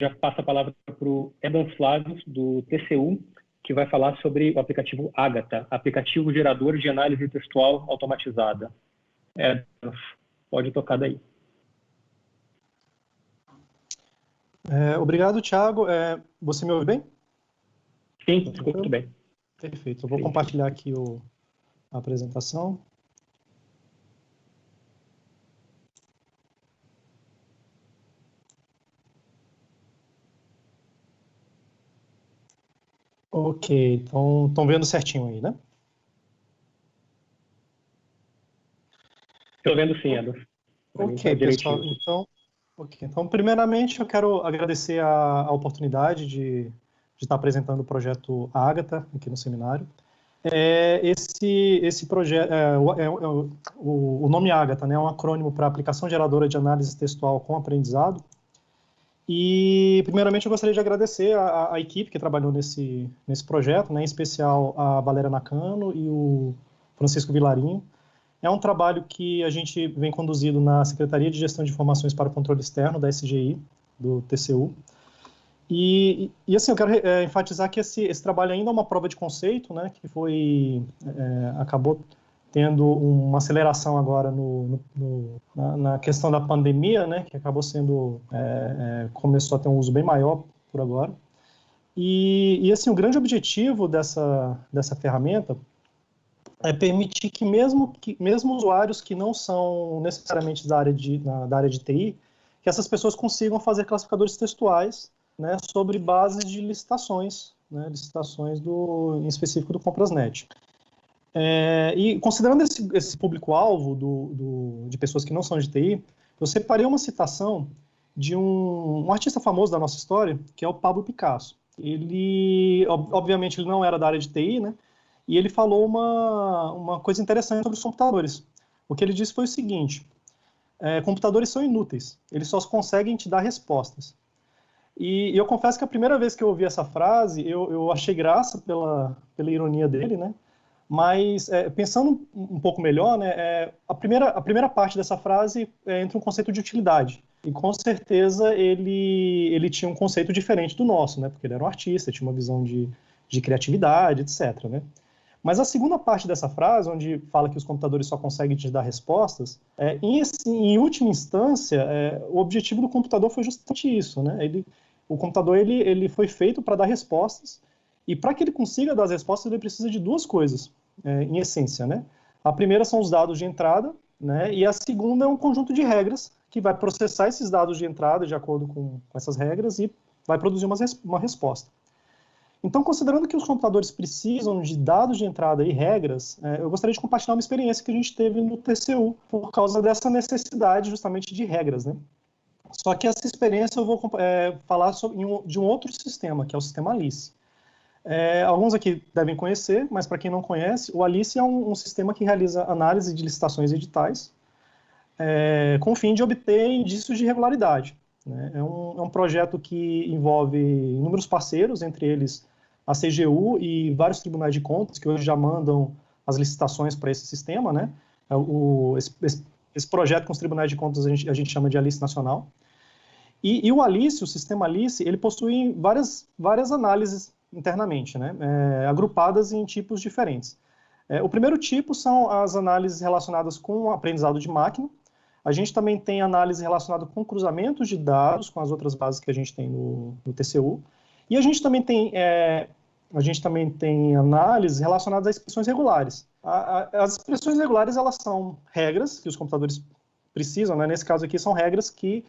já passo a palavra para o Edan Flávio, do TCU, que vai falar sobre o aplicativo Ágata, aplicativo gerador de análise textual automatizada. Pode tocar daí. Obrigado, Thiago. Você me ouve bem? Sim, escuto muito bem. Perfeito. Eu vou compartilhar aqui a apresentação. Ok, então estão vendo certinho aí, né? Estou vendo sim, Edan. Ok, pessoal. Então, primeiramente, eu quero agradecer a oportunidade de estar apresentando o projeto Ágata aqui no seminário. Esse projeto, o nome Ágata, né, é um acrônimo para Aplicação Geradora de Análise Textual com Aprendizado. E, primeiramente, eu gostaria de agradecer a equipe que trabalhou nesse projeto, né, em especial a Valéria Nakano e o Francisco Vilarinho. É um trabalho que a gente vem conduzindo na Secretaria de Gestão de Informações para o Controle Externo, da SGI, do TCU. E assim, eu quero enfatizar que esse trabalho ainda é uma prova de conceito, né, que acabou tendo uma aceleração agora na questão da pandemia, né, que acabou começou a ter um uso bem maior por agora. E assim, o grande objetivo dessa ferramenta é permitir que mesmo usuários que não são necessariamente da área de TI, que essas pessoas consigam fazer classificadores textuais, né, sobre bases de licitações, né, licitações em específico do Comprasnet. E considerando esse público-alvo de pessoas que não são de TI, eu separei uma citação de um artista famoso da nossa história, que é o Pablo Picasso. Ele, obviamente, ele não era da área de TI, né? E ele falou uma coisa interessante sobre os computadores. O que ele disse foi o seguinte: computadores são inúteis, eles só conseguem te dar respostas. E eu confesso que a primeira vez que eu ouvi essa frase, eu achei graça pela ironia dele, né? Mas, pensando um pouco melhor, né, a primeira parte dessa frase entra um conceito de utilidade. E, com certeza, ele tinha um conceito diferente do nosso, né? Porque ele era um artista, tinha uma visão de criatividade, etc., né? Mas a segunda parte dessa frase, onde fala que os computadores só conseguem te dar respostas, em última instância, o objetivo do computador foi justamente isso, né? O computador ele foi feito para dar respostas, e para que ele consiga dar as respostas, ele precisa de duas coisas, em essência, né? A primeira são os dados de entrada, né? E a segunda é um conjunto de regras que vai processar esses dados de entrada de acordo com essas regras e vai produzir uma resposta. Então, considerando que os computadores precisam de dados de entrada e regras, eu gostaria de compartilhar uma experiência que a gente teve no TCU por causa dessa necessidade justamente de regras, né? Só que essa experiência eu vou falar de um outro sistema, que é o sistema Alice. Alguns aqui devem conhecer, mas para quem não conhece, o Alice é um sistema que realiza análise de licitações editais com o fim de obter indícios de regularidade. Né? É um projeto que envolve inúmeros parceiros, entre eles a CGU e vários tribunais de contas, que hoje já mandam as licitações para esse sistema. Né? Esse projeto com os tribunais de contas a gente chama de Alice Nacional. E o Alice, o sistema Alice, ele possui várias análises internamente, né? Agrupadas em tipos diferentes. O primeiro tipo são as análises relacionadas com o aprendizado de máquina. A gente também tem análise relacionada com cruzamentos de dados com as outras bases que a gente tem no TCU. E a gente também tem análises relacionadas a expressões regulares. As expressões regulares, elas são regras que os computadores precisam, né? Nesse caso aqui, são regras que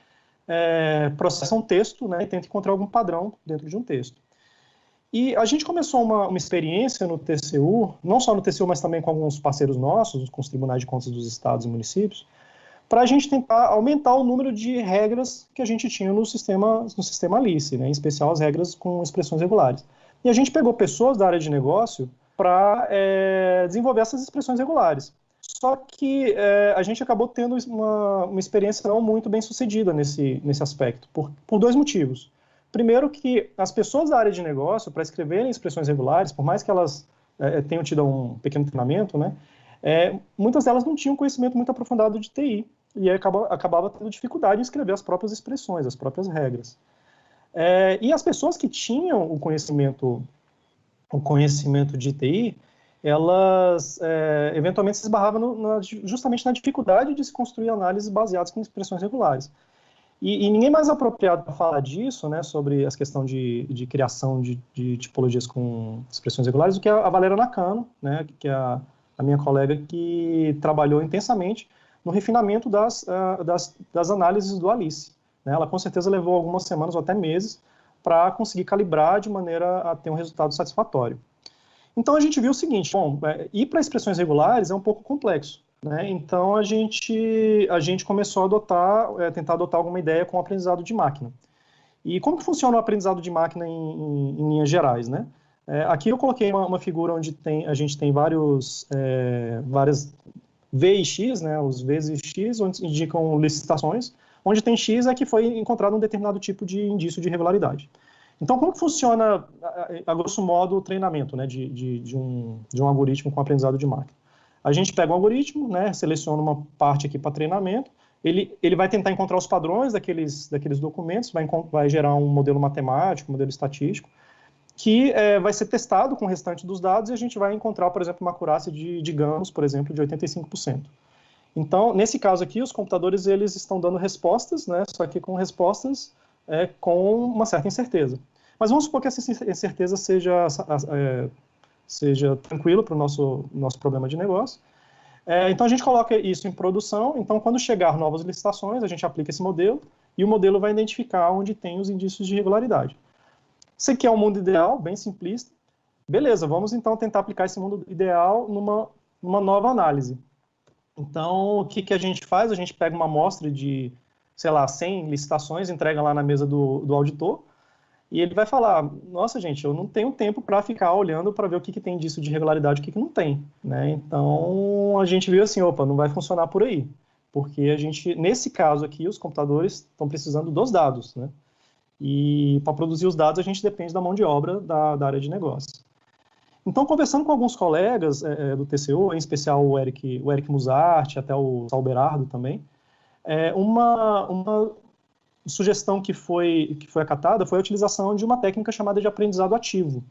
processam texto, né? E tentam encontrar algum padrão dentro de um texto. E a gente começou uma experiência no TCU, não só no TCU, mas também com alguns parceiros nossos, com os tribunais de contas dos estados e municípios, para a gente tentar aumentar o número de regras que a gente tinha no sistema Alice, né, em especial as regras com expressões regulares. E a gente pegou pessoas da área de negócio para desenvolver essas expressões regulares. Só que a gente acabou tendo uma experiência não muito bem sucedida nesse aspecto, por dois motivos. Primeiro, que as pessoas da área de negócio, para escreverem expressões regulares, por mais que elas tenham tido um pequeno treinamento, né, muitas delas não tinham conhecimento muito aprofundado de TI, e aí acabava tendo dificuldade em escrever as próprias expressões, as próprias regras. E as pessoas que tinham o conhecimento de TI, elas eventualmente se esbarravam justamente na dificuldade de se construir análises baseadas em expressões regulares. E ninguém mais apropriado para falar disso, né, sobre essa questão de criação de tipologias com expressões regulares, do que a Valéria Nakano, né, que é a minha colega que trabalhou intensamente no refinamento das análises do Alice. Né? Ela com certeza levou algumas semanas ou até meses para conseguir calibrar de maneira a ter um resultado satisfatório. Então a gente viu o seguinte, bom, ir para expressões regulares é um pouco complexo. Né? Então a gente começou a tentar adotar alguma ideia com o aprendizado de máquina. E como que funciona o aprendizado de máquina em linhas gerais? Né? Aqui eu coloquei uma figura onde a gente tem várias V e X, né? Os Vs e X, onde indicam licitações, onde tem X é que foi encontrado um determinado tipo de indício de regularidade. Então, como que funciona, a grosso modo, o treinamento, né, de um algoritmo com aprendizado de máquina? A gente pega um algoritmo, né, seleciona uma parte aqui para treinamento, ele vai tentar encontrar os padrões daqueles documentos, vai gerar um modelo matemático, um modelo estatístico, que vai ser testado com o restante dos dados e a gente vai encontrar, por exemplo, uma acurácia digamos, por exemplo, de 85%. Então, nesse caso aqui, os computadores eles estão dando respostas, né, só que com respostas com uma certa incerteza. Mas vamos supor que essa incerteza seja tranquilo para o nosso problema de negócio. Então, a gente coloca isso em produção. Então, quando chegar novas licitações, a gente aplica esse modelo e o modelo vai identificar onde tem os indícios de irregularidade. Você quer um mundo ideal, bem simplista. Beleza, vamos então tentar aplicar esse mundo ideal numa nova análise. Então, o que a gente faz? A gente pega uma amostra de, sei lá, 100 licitações, entrega lá na mesa do auditor, e ele vai falar, nossa, gente, eu não tenho tempo para ficar olhando para ver o que tem disso de irregularidade e o que não tem. Né? Então, a gente viu assim, opa, não vai funcionar por aí. Porque nesse caso aqui, os computadores estão precisando dos dados, né? E para produzir os dados, a gente depende da mão de obra da área de negócio. Então, conversando com alguns colegas do TCU, em especial o Eric Musart, até o Saul Berardo também, uma sugestão que foi acatada foi a utilização de uma técnica chamada de aprendizado ativo.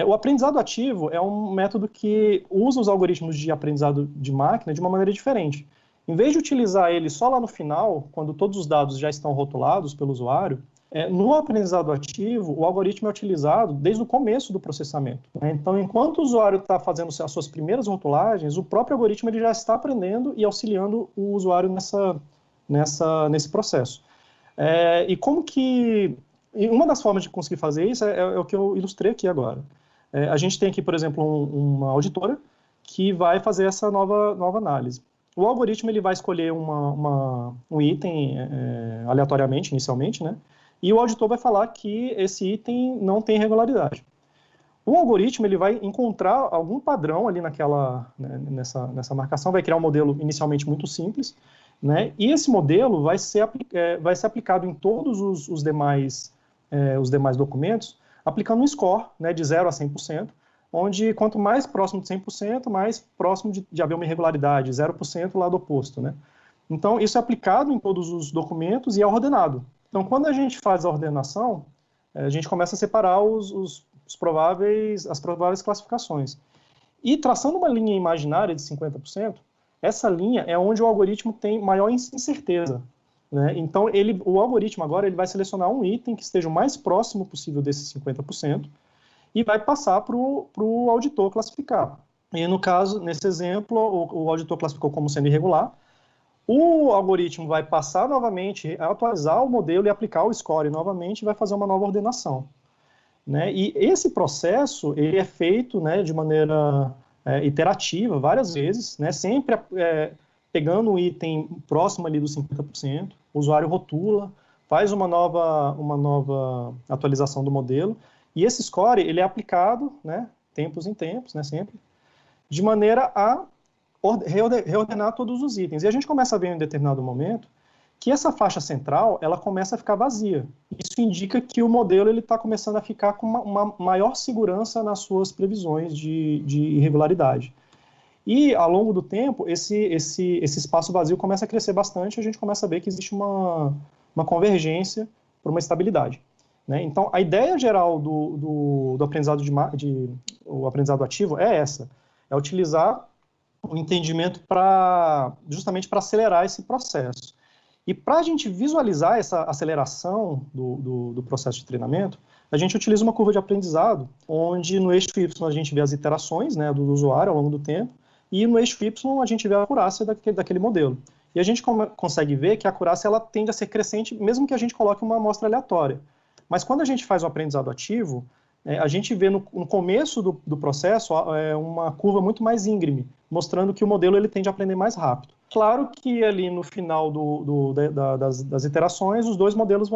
O aprendizado ativo é um método que usa os algoritmos de aprendizado de máquina de uma maneira diferente. Em vez de utilizar ele só lá no final, quando todos os dados já estão rotulados pelo usuário, no aprendizado ativo, o algoritmo é utilizado desde o começo do processamento. Né? Então, enquanto o usuário está fazendo as suas primeiras rotulagens, o próprio algoritmo ele já está aprendendo e auxiliando o usuário nesse processo. E uma das formas de conseguir fazer isso é o que eu ilustrei aqui agora. A gente tem aqui, por exemplo, uma auditora que vai fazer essa nova análise. O algoritmo ele vai escolher um item aleatoriamente, inicialmente, né? E o auditor vai falar que esse item não tem irregularidade. O algoritmo ele vai encontrar algum padrão ali nessa marcação, vai criar um modelo inicialmente muito simples, né? E esse modelo vai ser aplicado em todos os demais documentos, aplicando um score, né, de 0 a 100%, onde quanto mais próximo de 100%, mais próximo de haver uma irregularidade, 0% lado oposto. Né? Então, isso é aplicado em todos os documentos e é ordenado. Então, quando a gente faz a ordenação, a gente começa a separar as prováveis classificações. E traçando uma linha imaginária de 50%, essa linha é onde o algoritmo tem maior incerteza. Né? Então, o algoritmo agora ele vai selecionar um item que esteja o mais próximo possível desses 50% e vai passar para o auditor classificar. E no caso, nesse exemplo, o auditor classificou como sendo irregular. O algoritmo vai passar novamente, atualizar o modelo e aplicar o score novamente e vai fazer uma nova ordenação. Né? E esse processo ele é feito, né, de maneira iterativa, várias vezes, né, sempre pegando um item próximo ali dos 50%, o usuário rotula, faz uma nova atualização do modelo, e esse score ele é aplicado, né, tempos em tempos, né, sempre, de maneira a reordenar todos os itens. E a gente começa a ver em um determinado momento que essa faixa central ela começa a ficar vazia. Isso indica que o modelo está começando a ficar com uma maior segurança nas suas previsões de irregularidade. E, ao longo do tempo, esse espaço vazio começa a crescer bastante e a gente começa a ver que existe uma convergência para uma estabilidade. né? Então, a ideia geral do aprendizado o aprendizado ativo é essa, é utilizar o entendimento justamente para acelerar esse processo. E para a gente visualizar essa aceleração do processo de treinamento, a gente utiliza uma curva de aprendizado, onde no eixo Y a gente vê as iterações, né, do usuário ao longo do tempo, e no eixo Y a gente vê a acurácia daquele modelo. E a gente consegue ver que a acurácia ela tende a ser crescente, mesmo que a gente coloque uma amostra aleatória. Mas quando a gente faz o aprendizado ativo, a gente vê no começo do processo uma curva muito mais íngreme, mostrando que o modelo ele tende a aprender mais rápido. Claro que ali no final das iterações, os dois modelos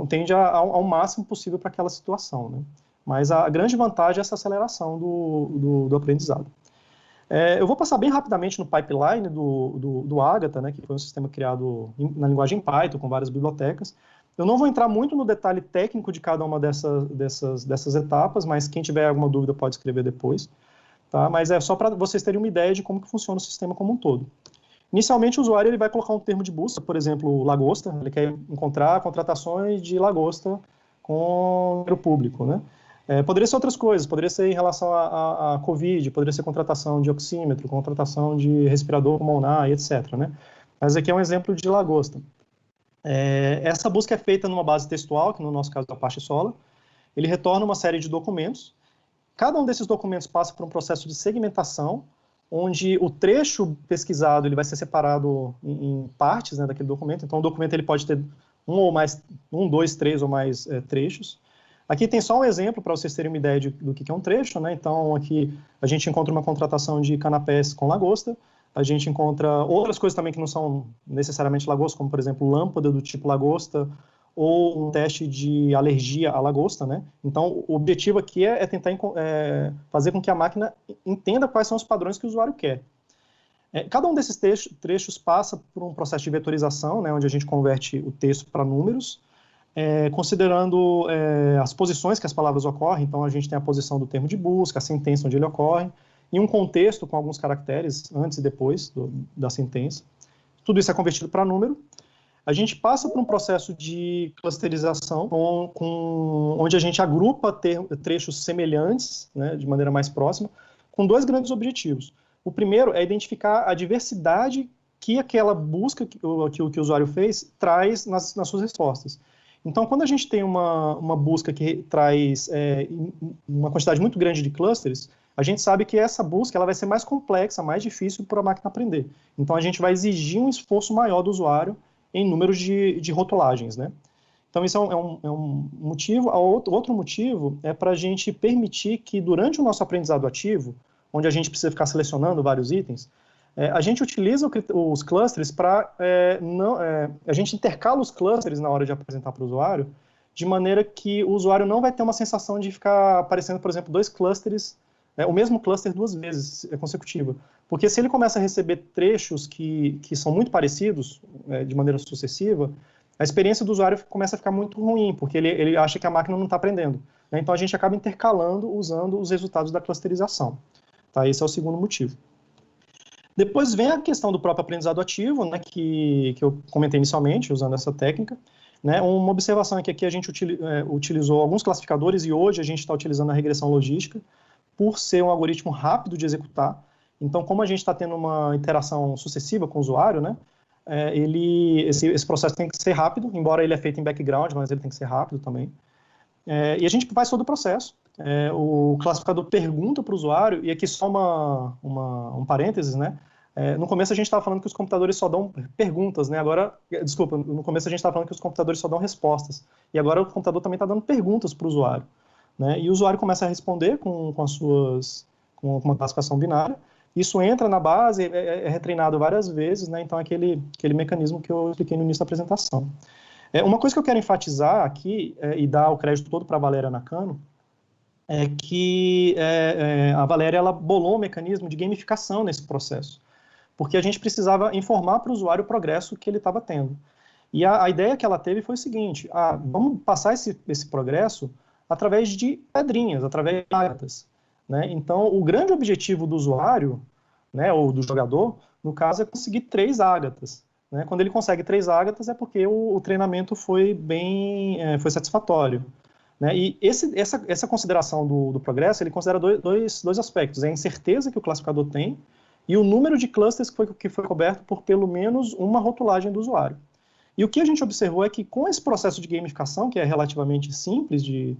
tende ao máximo possível para aquela situação, né? Mas a grande vantagem é essa aceleração do aprendizado. Eu vou passar bem rapidamente no pipeline do Agatha, né, que foi um sistema criado na linguagem Python, com várias bibliotecas. Eu não vou entrar muito no detalhe técnico de cada uma dessas etapas, mas quem tiver alguma dúvida pode escrever depois. Tá? Mas é só para vocês terem uma ideia de como que funciona o sistema como um todo. Inicialmente, o usuário ele vai colocar um termo de busca, por exemplo, lagosta. Ele quer encontrar contratações de lagosta com o público, né? Poderia ser outras coisas, poderia ser em relação à Covid, poderia ser contratação de oxímetro, contratação de respirador pulmonar, etc. Né? Mas aqui é um exemplo de lagosta. Essa busca é feita numa base textual, que no nosso caso é a Apache Solr. Ele retorna uma série de documentos. Cada um desses documentos passa por um processo de segmentação, onde o trecho pesquisado ele vai ser separado em partes, né, daquele documento. Então, o documento ele pode ter um, dois, três ou mais trechos. Aqui tem só um exemplo para vocês terem uma ideia do que é um trecho, né? Então, aqui a gente encontra uma contratação de canapés com lagosta, a gente encontra outras coisas também que não são necessariamente lagosta, como, por exemplo, lâmpada do tipo lagosta, ou um teste de alergia à lagosta, né? Então, o objetivo aqui é tentar fazer com que a máquina entenda quais são os padrões que o usuário quer. Cada um desses trechos passa por um processo de vetorização, né, onde a gente converte o texto para números, considerando as posições que as palavras ocorrem. Então, a gente tem a posição do termo de busca, a sentença onde ele ocorre, e um contexto com alguns caracteres antes e depois da sentença. Tudo isso é convertido para número. A gente passa por um processo de clusterização, onde a gente agrupa trechos semelhantes, né, de maneira mais próxima, com dois grandes objetivos. O primeiro é identificar a diversidade que aquela busca que o usuário fez traz nas suas respostas. Então, quando a gente tem uma busca que traz uma quantidade muito grande de clusters, a gente sabe que essa busca ela vai ser mais complexa, mais difícil para a máquina aprender. Então, a gente vai exigir um esforço maior do usuário em números de rotulagens, né? Então, isso é um motivo. Outro motivo é para a gente permitir que, durante o nosso aprendizado ativo, onde a gente precisa ficar selecionando vários itens, a gente utiliza os clusters para... a gente intercala os clusters na hora de apresentar para o usuário, de maneira que o usuário não vai ter uma sensação de ficar aparecendo, por exemplo, dois clusters, o mesmo cluster duas vezes consecutiva. Porque se ele começa a receber trechos que são muito parecidos, de maneira sucessiva, a experiência do usuário começa a ficar muito ruim, porque ele acha que a máquina não está aprendendo. Né? Então, a gente acaba intercalando usando os resultados da clusterização. Tá? Esse é o segundo motivo. Depois vem a questão do próprio aprendizado ativo, né, que eu comentei inicialmente, usando essa técnica. Né? Uma observação é que aqui a gente utilizou alguns classificadores e hoje a gente está utilizando a regressão logística, por ser um algoritmo rápido de executar. Então, como a gente está tendo uma interação sucessiva com o usuário, né, esse processo tem que ser rápido, embora ele é feito em background, mas ele tem que ser rápido também. E a gente faz todo o processo. O classificador pergunta para o usuário, e aqui só um parênteses, né? No começo a gente estava falando que os computadores só dão perguntas, né? Agora, desculpa, no começo a gente estava falando que os computadores só dão respostas, e agora o computador também está dando perguntas para o usuário, né? E o usuário começa a responder com uma classificação binária. Isso entra na base, é retreinado várias vezes, né? Então, aquele mecanismo que eu expliquei no início da apresentação. Uma coisa que eu quero enfatizar aqui, e dar o crédito todo para a Valéria Nakano, é que a Valéria ela bolou um mecanismo de gamificação nesse processo, porque a gente precisava informar para o usuário o progresso que ele estava tendo. E a ideia que ela teve foi o seguinte: vamos passar esse progresso através de pedrinhas, através de ágatas. Né? Então, o grande objetivo do usuário, né, ou do jogador, no caso, é conseguir 3 ágatas. né? Quando ele consegue 3 ágatas é porque o treinamento foi foi satisfatório, né? E essa consideração do progresso, ele considera dois aspectos, a incerteza que o classificador tem e o número de clusters que foi coberto por pelo menos uma rotulagem do usuário. E o que a gente observou é que com esse processo de gamificação, que é relativamente simples de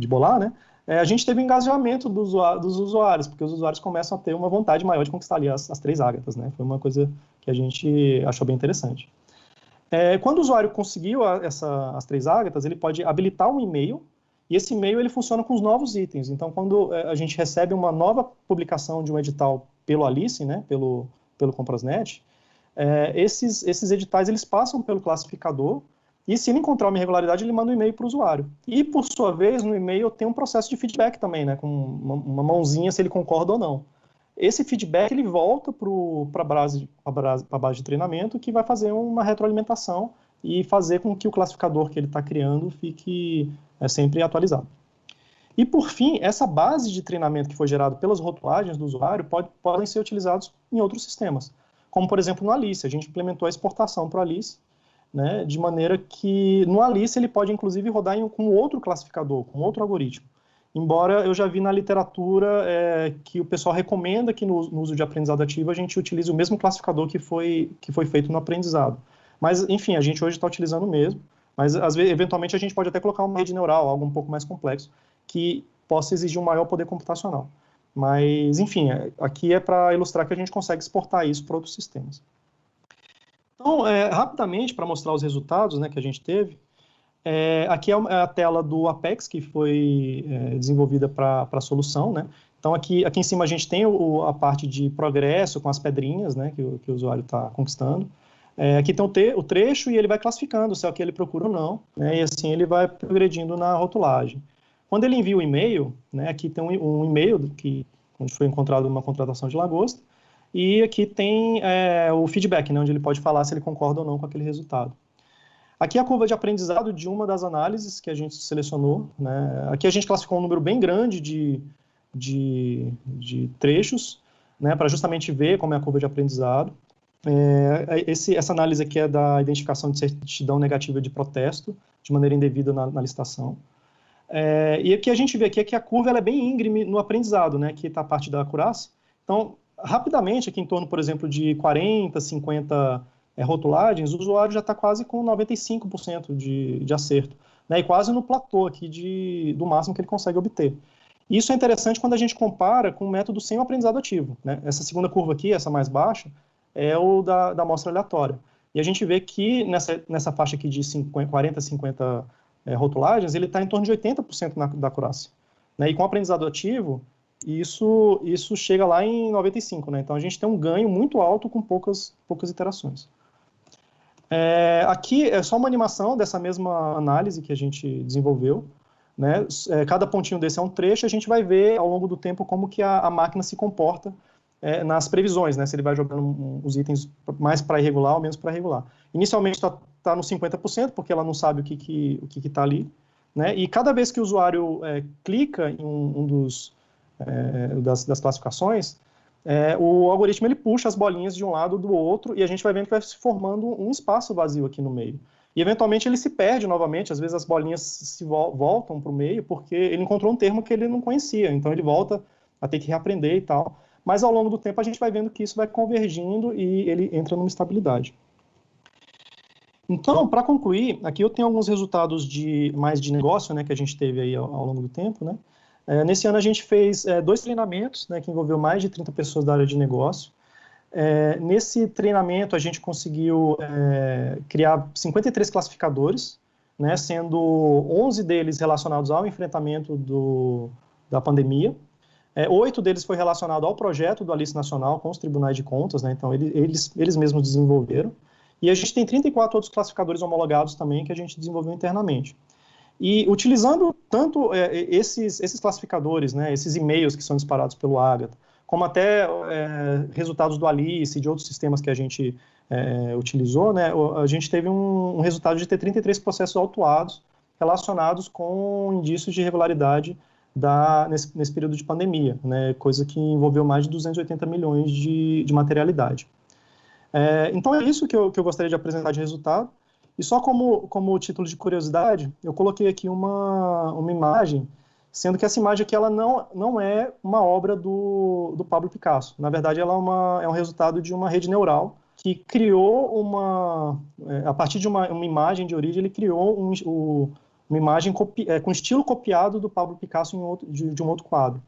bolar, né, a gente teve engajamento dos usuários, porque os usuários começam a ter uma vontade maior de conquistar ali as 3 ágatas, né? Foi uma coisa que a gente achou bem interessante. Quando o usuário conseguiu as 3 ágatas, ele pode habilitar um e-mail, e esse e-mail ele funciona com os novos itens. Então, quando a gente recebe uma nova publicação de um edital pelo Alice, né, pelo Comprasnet, esses editais eles passam pelo classificador, e se ele encontrar uma irregularidade, ele manda um e-mail para o usuário. E, por sua vez, no e-mail tem um processo de feedback também, né, com uma mãozinha se ele concorda ou não. Esse feedback ele volta para a base de treinamento, que vai fazer uma retroalimentação e fazer com que o classificador que ele está criando fique sempre atualizado. E, por fim, essa base de treinamento que foi gerada pelas rotulagens do usuário podem ser utilizados em outros sistemas, como, por exemplo, no Alice. A gente implementou a exportação para o Alice, né, de maneira que no Alice ele pode, inclusive, rodar com outro classificador, com outro algoritmo. Embora eu já vi na literatura que o pessoal recomenda que no uso de aprendizado ativo a gente utilize o mesmo classificador que foi feito no aprendizado. Mas, enfim, a gente hoje está utilizando o mesmo, mas às vezes, eventualmente a gente pode até colocar uma rede neural, algo um pouco mais complexo, que possa exigir um maior poder computacional. Mas, enfim, aqui é para ilustrar que a gente consegue exportar isso para outros sistemas. Então, rapidamente, para mostrar os resultados, né, que a gente teve, aqui é a tela do Apex, que foi desenvolvida para a solução, né? Então, aqui em cima a gente tem a parte de progresso com as pedrinhas, né, que o usuário está conquistando. Aqui tem o trecho e ele vai classificando se é o que ele procura ou não, né, e assim ele vai progredindo na rotulagem. Quando ele envia o e-mail, né, aqui tem um e-mail onde foi encontrada uma contratação de lagosta, e aqui tem o feedback, né, onde ele pode falar se ele concorda ou não com aquele resultado. Aqui é a curva de aprendizado de uma das análises que a gente selecionou, né? Aqui a gente classificou um número bem grande de trechos, né, para justamente ver como é a curva de aprendizado. Essa análise aqui é da identificação de certidão negativa de protesto, de maneira indevida na licitação. E aqui a gente vê aqui que a curva ela é bem íngreme no aprendizado, né? Aqui está a parte da acurácia. Então, rapidamente, aqui em torno, por exemplo, de 40, 50 rotulagens, o usuário já está quase com 95% de acerto, né? E quase no platô aqui do máximo que ele consegue obter. Isso é interessante quando a gente compara com o método sem o aprendizado ativo, né? Essa segunda curva aqui, essa mais baixa, é o da amostra aleatória. E a gente vê que nessa faixa aqui de 40, 50 rotulagens, ele está em torno de 80% da acurácia, né? E com o aprendizado ativo, isso chega lá em 95%, né? Então a gente tem um ganho muito alto com poucas iterações. Aqui é só uma animação dessa mesma análise que a gente desenvolveu, né? Cada pontinho desse é um trecho, a gente vai ver ao longo do tempo como que a máquina se comporta nas previsões, né? Se ele vai jogando os itens mais para irregular ou menos para regular. Inicialmente está no 50%, porque ela não sabe o que está ali, né? E cada vez que o usuário clica em das classificações, o algoritmo ele puxa as bolinhas de um lado ou do outro, e a gente vai vendo que vai se formando um espaço vazio aqui no meio. E, eventualmente, ele se perde novamente, às vezes as bolinhas voltam para o meio, porque ele encontrou um termo que ele não conhecia, então ele volta a ter que reaprender e tal. Mas, ao longo do tempo, a gente vai vendo que isso vai convergindo e ele entra numa estabilidade. Então, para concluir, aqui eu tenho alguns resultados mais de negócio, né, que a gente teve aí ao longo do tempo, né? Nesse ano a gente fez 2 treinamentos, né, que envolveu mais de 30 pessoas da área de negócio. Nesse treinamento a gente conseguiu criar 53 classificadores, né, sendo 11 deles relacionados ao enfrentamento da pandemia. 8 deles foi relacionado ao projeto do Alice Nacional com os tribunais de contas, né, então eles mesmos desenvolveram. E a gente tem 34 outros classificadores homologados também que a gente desenvolveu internamente. E utilizando tanto esses classificadores, né, esses e-mails que são disparados pelo Ágata, como até resultados do Alice e de outros sistemas que a gente utilizou, né, a gente teve um resultado de ter 33 processos autuados relacionados com indícios de irregularidade nesse período de pandemia, né, coisa que envolveu mais de 280 milhões de materialidade. Então é isso que eu gostaria de apresentar de resultado. E só como título de curiosidade, eu coloquei aqui uma imagem, sendo que essa imagem aqui ela não é uma obra do Pablo Picasso. Na verdade, ela é um resultado de uma rede neural que criou a partir de uma imagem de origem, ele criou uma imagem com estilo copiado do Pablo Picasso de um outro quadro.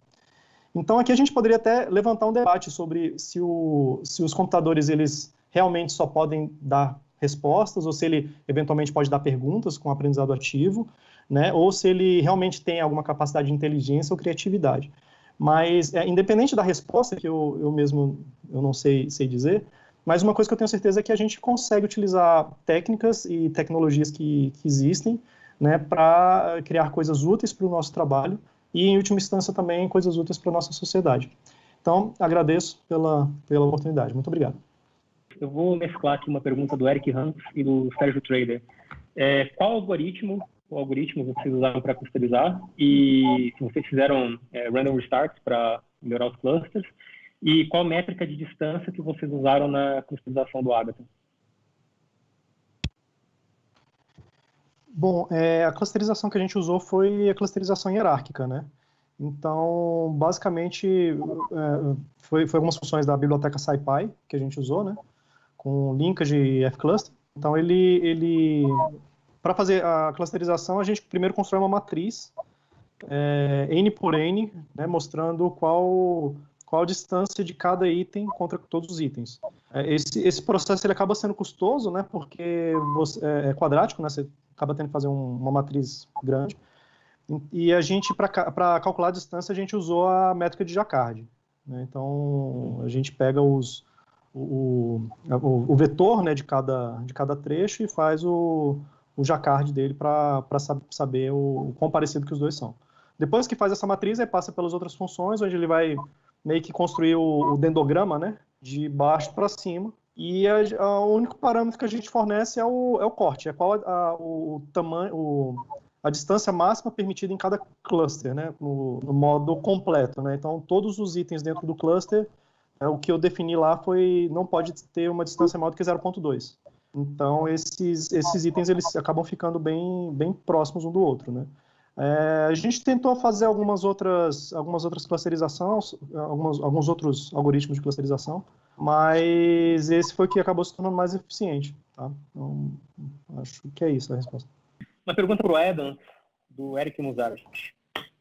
Então aqui a gente poderia até levantar um debate sobre se os computadores eles realmente só podem dar respostas, ou se ele eventualmente pode dar perguntas com aprendizado ativo, né, ou se ele realmente tem alguma capacidade de inteligência ou criatividade. Mas, independente da resposta, que eu mesmo não sei dizer, mas uma coisa que eu tenho certeza é que a gente consegue utilizar técnicas e tecnologias que existem, né, para criar coisas úteis para o nosso trabalho e, em última instância, também coisas úteis para a nossa sociedade. Então, agradeço pela oportunidade. Muito obrigado. Eu vou mesclar aqui uma pergunta do Eric Hans e do Sérgio Trader. Qual algoritmo vocês usaram para clusterizar? E se vocês fizeram random restarts para melhorar os clusters? E qual métrica de distância que vocês usaram na clusterização do Agatha? Bom, a clusterização que a gente usou foi a clusterização hierárquica, né? Então, basicamente, foi algumas funções da biblioteca SciPy que a gente usou, né? Com linkage fcluster. Então, para fazer a clusterização, a gente primeiro constrói uma matriz N por N, né, mostrando qual a distância de cada item contra todos os itens. Esse processo ele acaba sendo custoso, né, porque é quadrático, né, você acaba tendo que fazer uma matriz grande. E a gente, para calcular a distância, a gente usou a métrica de Jacquard, né? Então, a gente pega o vetor, né, de cada trecho e faz o Jacquard dele para saber o quão parecido que os dois são. Depois que faz essa matriz, aí passa pelas outras funções, onde ele vai meio que construir o dendograma, né, de baixo para cima, e o único parâmetro que a gente fornece é o corte, é qual o tamanho, a distância máxima permitida em cada cluster, né, no modo completo, né. Então, todos os itens dentro do cluster, o que eu defini lá não pode ter uma distância maior do que 0.2. Então, esses itens eles acabam ficando bem próximos um do outro, né. A gente tentou fazer algumas outras clusterizações, alguns outros algoritmos de clusterização, mas esse foi o que acabou se tornando mais eficiente, tá? Então, acho que é isso a resposta. Uma pergunta para o Adam, do Eric Musarich.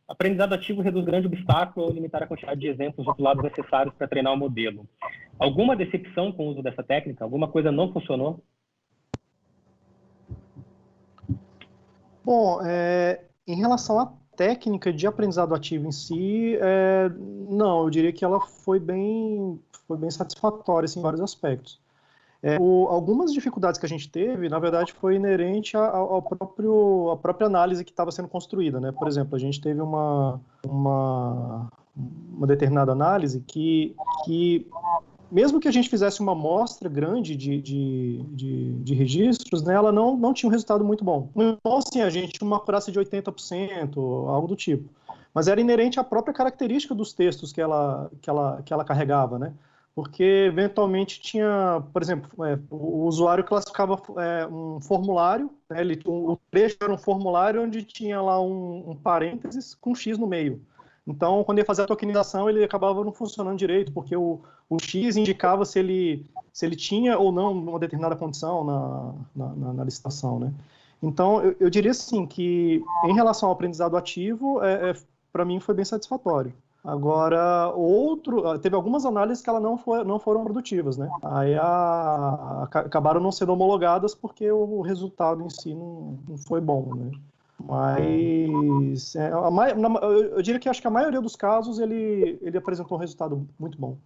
Aprendizado ativo reduz grande obstáculo ao limitar a quantidade de exemplos rotulados necessários para treinar o modelo. Alguma decepção com o uso dessa técnica? Alguma coisa não funcionou? Bom, em relação à técnica de aprendizado ativo em si, não, eu diria que ela foi bem satisfatória assim, em vários aspectos. Algumas dificuldades que a gente teve, na verdade, foi inerente à própria análise que estava sendo construída, né? Por exemplo, a gente teve uma determinada análise que mesmo que a gente fizesse uma amostra grande de registros, né, ela não tinha um resultado muito bom. Então, assim, a gente tinha uma acurácia de 80%, algo do tipo. Mas era inerente à própria característica dos textos que ela carregava, né? Porque, eventualmente, tinha, por exemplo, o usuário classificava um formulário, né, o trecho era um formulário onde tinha lá um parênteses com X no meio. Então, quando ia fazer a tokenização, ele acabava não funcionando direito, porque o X indicava se ele tinha ou não uma determinada condição na licitação, né? Então, eu diria assim, que em relação ao aprendizado ativo, para mim foi bem satisfatório. Agora, teve algumas análises que não foram produtivas, né? Aí acabaram não sendo homologadas porque o resultado em si não foi bom, né? Mas eu diria que acho que a maioria dos casos ele apresentou um resultado muito bom.